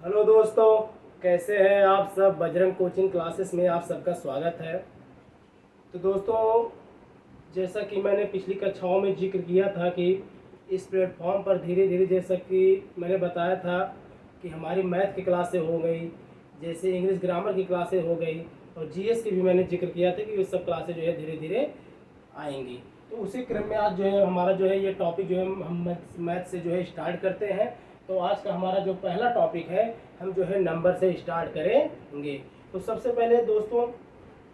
Hello दोस्तों, कैसे हैं आप सब। बजरंग कोचिंग क्लासेस में आप सबका स्वागत है। तो दोस्तों, जैसा कि मैंने पिछली कक्षाओं में जिक्र किया था कि इस प्लेटफॉर्म पर धीरे धीरे, जैसा कि मैंने बताया था कि हमारी मैथ की क्लासें हो गई, जैसे इंग्लिश ग्रामर की क्लासें हो गई, और जीएस की भी मैंने जिक्र किया था कि ये सब क्लासें जो है धीरे धीरे आएंगी। तो उसी क्रम में आज जो है हमारा जो है ये टॉपिक जो है हम मैथ से जो है स्टार्ट करते हैं। तो आज का हमारा जो पहला टॉपिक है, हम जो है नंबर से स्टार्ट करेंगे। तो सबसे पहले दोस्तों,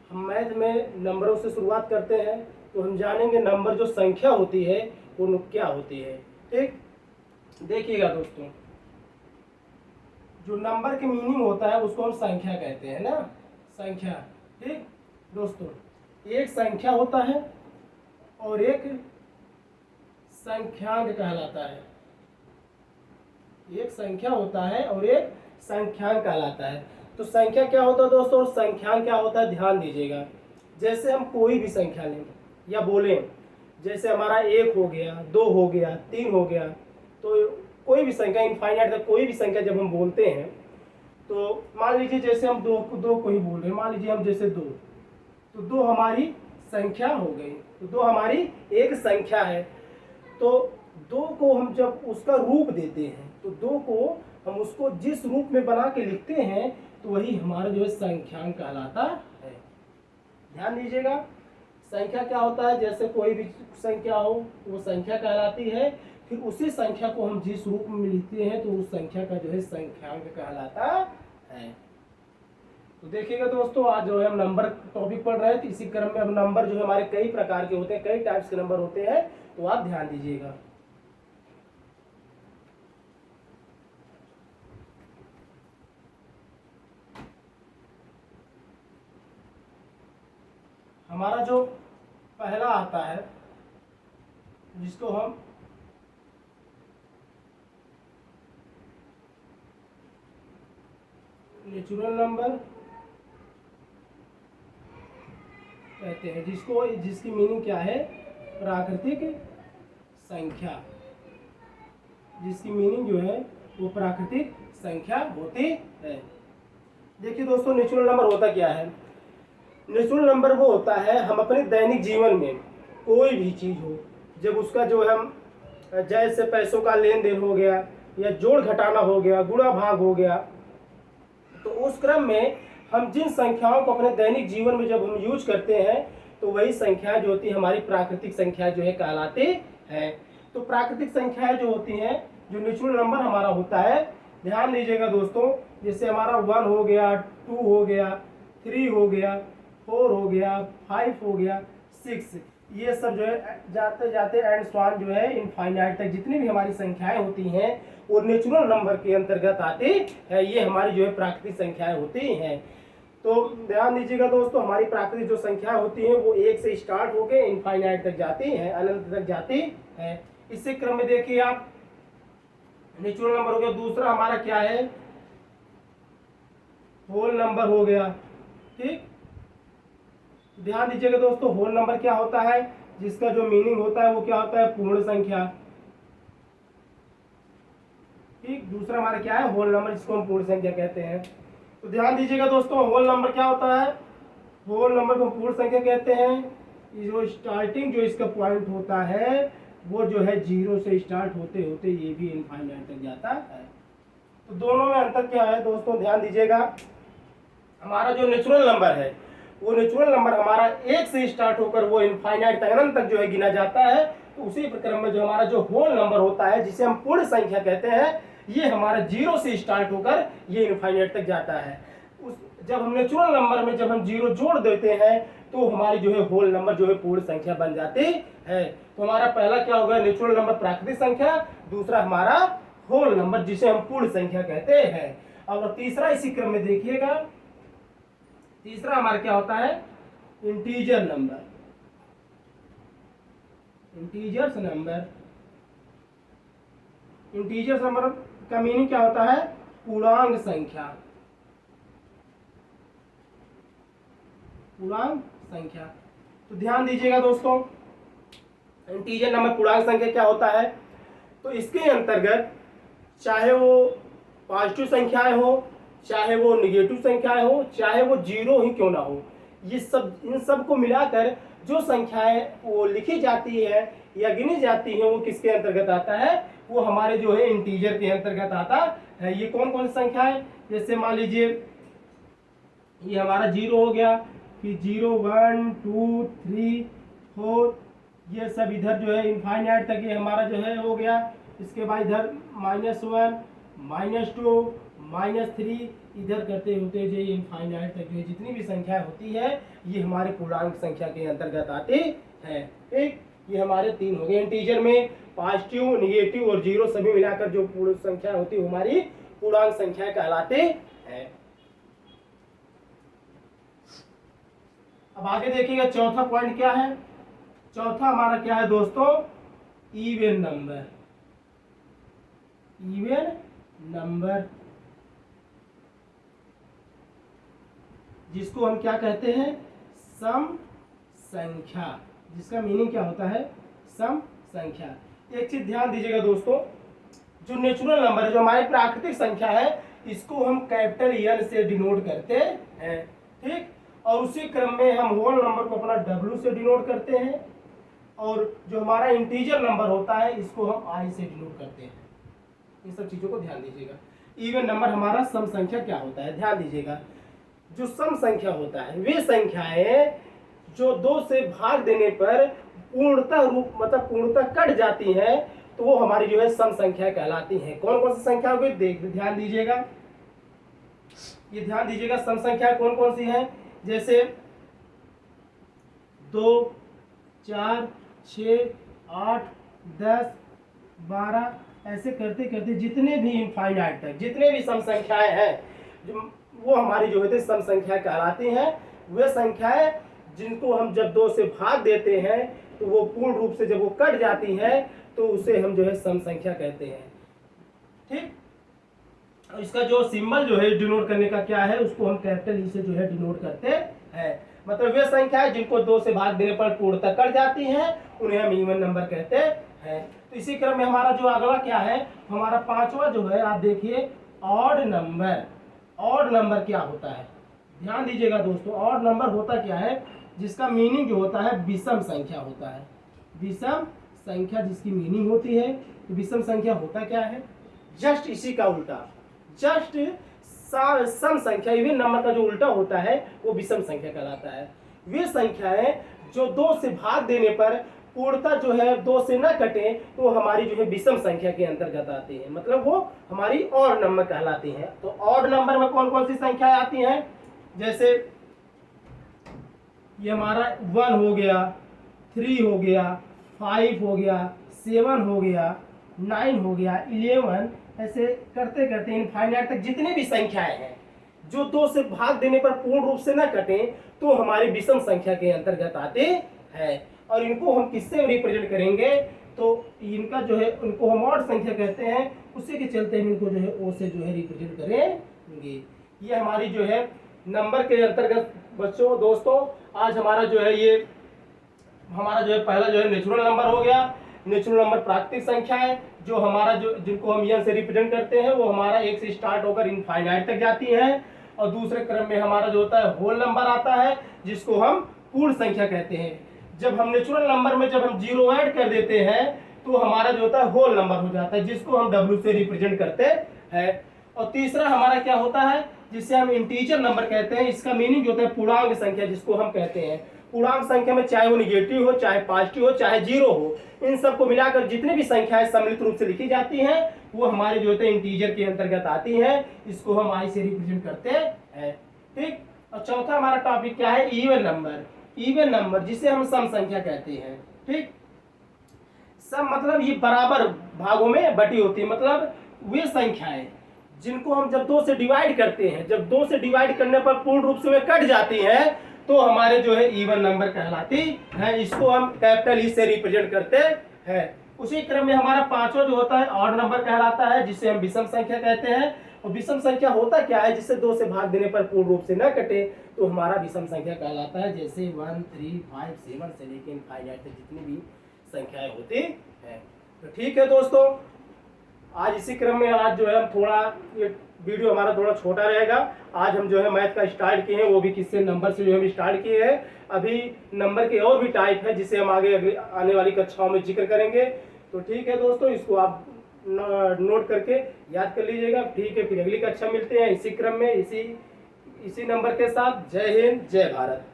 हम मैथ में नंबरों से शुरुआत करते हैं। तो हम जानेंगे नंबर जो संख्या होती है वो क्या होती है। ठीक, देखिएगा दोस्तों, जो नंबर की मीनिंग होता है उसको हम संख्या कहते हैं ना, संख्या। ठीक दोस्तों, एक संख्या होता है और एक संख्यांक कहलाता है। एक संख्या होता है और एक संख्यांक कहलाता है। तो संख्या क्या होता है दोस्तों और संख्यांक क्या होता है, ध्यान दीजिएगा। जैसे हम कोई भी संख्या लें या बोलें, जैसे हमारा 1 हो गया, 2 हो गया, 3 हो गया, तो कोई भी संख्या, इनफाइनाइट तक कोई भी संख्या जब हम बोलते हैं, तो मान लीजिए जैसे हम दो को ही बोल रहे हैं, मान लीजिए हम जैसे 2, तो 2 हमारी संख्या हो गई। तो 2 हमारी एक संख्या है। तो 2 को हम जब उसका रूप देते हैं, तो 2 को हम उसको जिस रूप में बना के लिखते हैं, तो वही हमारा जो है संख्यांक कहलाता है। ध्यान दीजिएगा, संख्या क्या होता है, जैसे कोई भी संख्या हो वो संख्या कहलाती है। फिर उसी संख्या को हम जिस रूप में लिखते हैं तो उस संख्या का जो है संख्यांक कहलाता है। तो देखिएगा दोस्तों, आज जो है हम नंबर टॉपिक पढ़ रहे हैं। तो इसी क्रम में हम नंबर जो है हमारे कई प्रकार के होते हैं, कई टाइप्स के नंबर होते हैं, तो आप ध्यान दीजिएगा। हमारा जो पहला आता है, जिसको हम नेचुरल नंबर कहते हैं, जिसकी मीनिंग क्या है, प्राकृतिक संख्या। जिसकी मीनिंग जो है वो प्राकृतिक संख्या होती है। देखिए दोस्तों, नेचुरल नंबर होता क्या है। नेचुरल नंबर वो होता है, हम अपने दैनिक जीवन में कोई भी चीज़ हो, जब उसका जो है हम, जैसे पैसों का लेन देन हो गया, या जोड़ घटाना हो गया, गुणा भाग हो गया, तो उस क्रम में हम जिन संख्याओं को अपने दैनिक जीवन में जब हम यूज करते हैं, तो वही संख्या जो होती है हमारी प्राकृतिक संख्या जो है कहलाती है। तो प्राकृतिक संख्याएं जो होती हैं, जो नेचुरल नंबर हमारा होता है, ध्यान दीजिएगा दोस्तों, जैसे हमारा 1 हो गया, 2 हो गया, 3 हो गया, 4 हो गया, 5 हो गया, 6, ये सब जो है जाते जाते एंड स्वान जो है इनफाइनाइट तक जितनी भी हमारी संख्याएं होती हैं वो नेचुरल नंबर के अंतर्गत आती है। ये हमारी जो है प्राकृतिक संख्याएं होती हैं। तो ध्यान दीजिएगा दोस्तों, हमारी प्राकृतिक जो संख्या होती है वो 1 से स्टार्ट होकर इनफाइनाइट तक जाती है, अनंत तक जाती है। इसी क्रम में देखिए आप, नेचुरल नंबर हो गया। दूसरा हमारा क्या है, होल नंबर हो गया। ठीक, ध्यान दीजिएगा दोस्तों, होल नंबर क्या होता है, जिसका जो मीनिंग होता है वो क्या होता है, पूर्ण संख्या। ठीक, दूसरा हमारा क्या है, होल नंबर, जिसको हम पूर्ण संख्या कहते हैं। तो ध्यान दीजिएगा दोस्तों, होल नंबर क्या होता है, होल नंबर को पूर्ण संख्या कहते हैं। जो स्टार्टिंग जो इसका पॉइंट होता है वो जो है 0 से स्टार्ट होते होते ये भी इनफाइनाइट तक जाता है। तो दोनों में अंतर क्या है दोस्तों, ध्यान दीजिएगा। हमारा जो नेचुरल नंबर है, वो नेचुरल नंबर हमारा 1 से स्टार्ट होकर वो इनफाइनाइट तक, अनंत तक जो है गिना जाता है। तो उसी क्रम में जो हमारा जो होल नंबर होता है, जिसे हम पूर्ण संख्या कहते हैं, ये हमारा 0 से स्टार्ट होकर ये इनफाइनाइट तक जाता है। जब हम नेचुरल नंबर में जब हम 0 जोड़ देते हैं, तो हमारी जो है होल नंबर जो है पूर्ण संख्या बन जाती है। तो हमारा पहला क्या होगा, नेचुरल नंबर प्राकृतिक संख्या। दूसरा हमारा होल नंबर, जिसे हम पूर्ण संख्या कहते हैं। और तीसरा इसी क्रम में देखिएगा, तीसरा हमारा क्या होता है, integer number. Integers number, integers number का मीनिंग क्या होता है, पूर्णांक संख्या। पूर्णांक संख्या। तो ध्यान दीजिएगा दोस्तों, इंटीजर नंबर पूर्णांक संख्या क्या होता है, तो इसके अंतर्गत चाहे वो पॉजिटिव संख्याएं हो, चाहे वो निगेटिव संख्याएं हो, चाहे वो जीरो ही क्यों ना हो, ये सब, इन सब को मिलाकर जो संख्याएं वो लिखी जाती है या गिनी जाती है, वो किसके अंतर्गत आता है, वो हमारे जो है इंटीजर के अंतर्गत आता है। ये कौन कौन सी संख्या है, जैसे मान लीजिए ये हमारा जीरो हो गया, फिर 0 1 2 3 4, ये सब इधर जो है इनफाइनाइट तक ये हमारा जो है हो गया। इसके बाद इधर -1 -2 -3, इधर करते होते जो इनफाइनाइट तक जो जितनी भी संख्या होती है ये हमारे पूर्णांक संख्या के अंतर्गत आती है। ठीक, ये हमारे 3 हो गए। इंटीजर में पॉजिटिव, निगेटिव और जीरो सभी मिलाकर जो पूर्ण संख्या होती है हमारी पूर्णांक संख्या कहलाते हैं। अब आगे देखिएगा चौथा पॉइंट क्या है। चौथा हमारा क्या है दोस्तों, इवन नंबर। इवन नंबर जिसको हम क्या कहते हैं, सम संख्या, जिसका मीनिंग क्या होता है, सम संख्या। एक चीज ध्यान दीजिएगा दोस्तों, जो नेचुरल नंबर है, जो हमारी प्राकृतिक संख्या है, इसको हम कैपिटल एन से डिनोट करते हैं। ठीक, और उसी क्रम में हम होल नंबर को अपना डब्ल्यू से डिनोट करते हैं, और जो हमारा इंटीजर नंबर होता है इसको हम आई से डिनोट करते हैं। इन सब चीजों को ध्यान दीजिएगा। इवन नंबर हमारा सम संख्या क्या होता है, ध्यान दीजिएगा। जो सम संख्या होता है वे संख्याएं जो 2 से भाग देने पर पूर्णतः रूप मतलब पूर्णतः कट जाती हैं, तो वो हमारी जो है सम संख्या कहलाती हैं। कौन कौन सी संख्या होगी, ध्यान दीजिएगा, ये ध्यान दीजिएगा। सम संख्या कौन कौन सी है, जैसे 2 4 6 8 10 12, ऐसे करते करते जितने भी इनफाइनाइट तक जितने भी सम संख्याएं हैं वो हमारी जो है सम संख्या कहलाती हैं। वे संख्याएं जिनको हम जब 2 से भाग देते हैं तो वो पूर्ण रूप से जब वो कट जाती हैं तो उसे हम जो है सम संख्या कहते हैं। ठीक, और इसका जो सिंबल जो है डिनोट करने का क्या है, उसको हम कैपिटल ई से जो है डिनोट करते हैं। मतलब वे संख्याएं जिनको 2 से भाग देने पर पूर्णतः कट जाती हैं उन्हें हम इवन नंबर कहते हैं। तो इसी क्रम में हमारा जो अगला क्या है, हमारा पांचवा जो है, आप देखिए ऑड नंबर। ऑड नंबर क्या होता है, ध्यान दीजिएगा दोस्तों। ऑड नंबर होता क्या है, जिसका मीनिंग जो होता है विषम संख्या होता है। विषम संख्या जिसकी मीनिंग होती है, तो विषम संख्या होता क्या है, जस्ट इसी का उल्टा, जस्ट सम संख्या, इवन नंबर का जो उल्टा होता है वो विषम संख्या कहलाता है। वे संख्याएं जो 2 से भाग देने पर पूर्णतः जो है 2 से न कटे तो हमारी जो है विषम संख्या के अंतर्गत आती है, मतलब वो हमारी ऑड नंबर कहलाती हैं। तो ऑड नंबर में कौन कौन सी संख्याएं आती हैं, जैसे ये हमारा 1 हो गया, 3 हो गया, 5 हो गया, 7 हो गया, 9 हो गया, 11, ऐसे करते करते इनफाइनाइट तक जितने भी संख्याएं हैं जो 2 से भाग देने पर पूर्ण रूप से न कटे तो हमारी विषम संख्या के अंतर्गत आते हैं। और इनको हम किससे रिप्रेजेंट करेंगे, तो इनका जो है उनको हम ऑड संख्या कहते हैं, उसी के चलते हम इनको जो है ओ से जो है रिप्रेजेंट करेंगे। ये हमारी जो है नंबर के अंतर्गत बच्चों दोस्तों आज हमारा जो है ये हमारा जो है पहला जो है नेचुरल नंबर हो गया। नेचुरल नंबर प्राकृतिक संख्या है, जो हमारा जो जिनको हम एन से रिप्रेजेंट करते हैं वो हमारा 1 से स्टार्ट होकर इनफाइनाइट तक जाती है। और दूसरे क्रम में हमारा जो होता है होल नंबर आता है, जिसको हम पूर्ण संख्या कहते हैं। जब हम नेचुरल नंबर में जब हम 0 ऐड कर देते हैं तो हमारा जो होता है होल नंबर हो जाता है, जिसको हम W से रिप्रेजेंट करते हैं। और तीसरा हमारा क्या होता है, जिसे हम इंटीजर नंबर कहते हैं। इसका मीनिंग जो होता है पूर्णांक संख्या, जिसको हम कहते हैं। पूर्णांक संख्या में चाहे वो निगेटिव हो, चाहे पॉजिटिव हो, चाहे जीरो हो, इन सबको मिलाकर जितनी भी संख्याएं सम्मिलित रूप से लिखी जाती हैं वो हमारे जो होते हैं इंटीजर के अंतर्गत आती हैं। इसको हम आई से रिप्रेजेंट करते हैं। ठीक, और चौथा हमारा टॉपिक क्या है, इवन नंबर। इवन नंबर जिसे हम सम संख्या कहते हैं। ठीक, सम मतलब ये बराबर भागों में बटी होती है, मतलब वे संख्याएं जिनको हम जब 2 से डिवाइड करते हैं, जब 2 से डिवाइड करने पर पूर्ण रूप से वे कट जाती हैं तो हमारे जो है इवन नंबर कहलाती है। इसको हम कैपिटल ई से रिप्रेजेंट करते हैं। उसी क्रम में हमारा पांचवा जो होता है ऑड नंबर कहलाता है, जिसे हम विषम संख्या कहते हैं। और विषम संख्या होता क्या है, जिससे 2 से भाग देने पर पूर्ण रूप से न कटे तो हमारा विषम संख्या कहलाता है। जैसे 1 3 5 7 से लेकर इनफाइनाइट तक जितनी भी संख्याएं होती हैं। तो ठीक है दोस्तों, आज इसी क्रम में आज जो है हम थोड़ा ये वीडियो हमारा थोड़ा छोटा रहेगा। आज हम जो है मैथ का स्टार्ट किए हैं, वो भी किससे, नंबर से जो हम स्टार्ट किए हैं। अभी नंबर के और भी टाइप है जिसे हम आगे अगली आने वाली कक्षाओं में जिक्र करेंगे। तो ठीक है दोस्तों, इसको आप नोट करके याद कर लीजिएगा। ठीक है, फिर अगली कक्षा मिलते हैं इसी क्रम में, इसी नंबर के साथ। जय हिंद, जय भारत।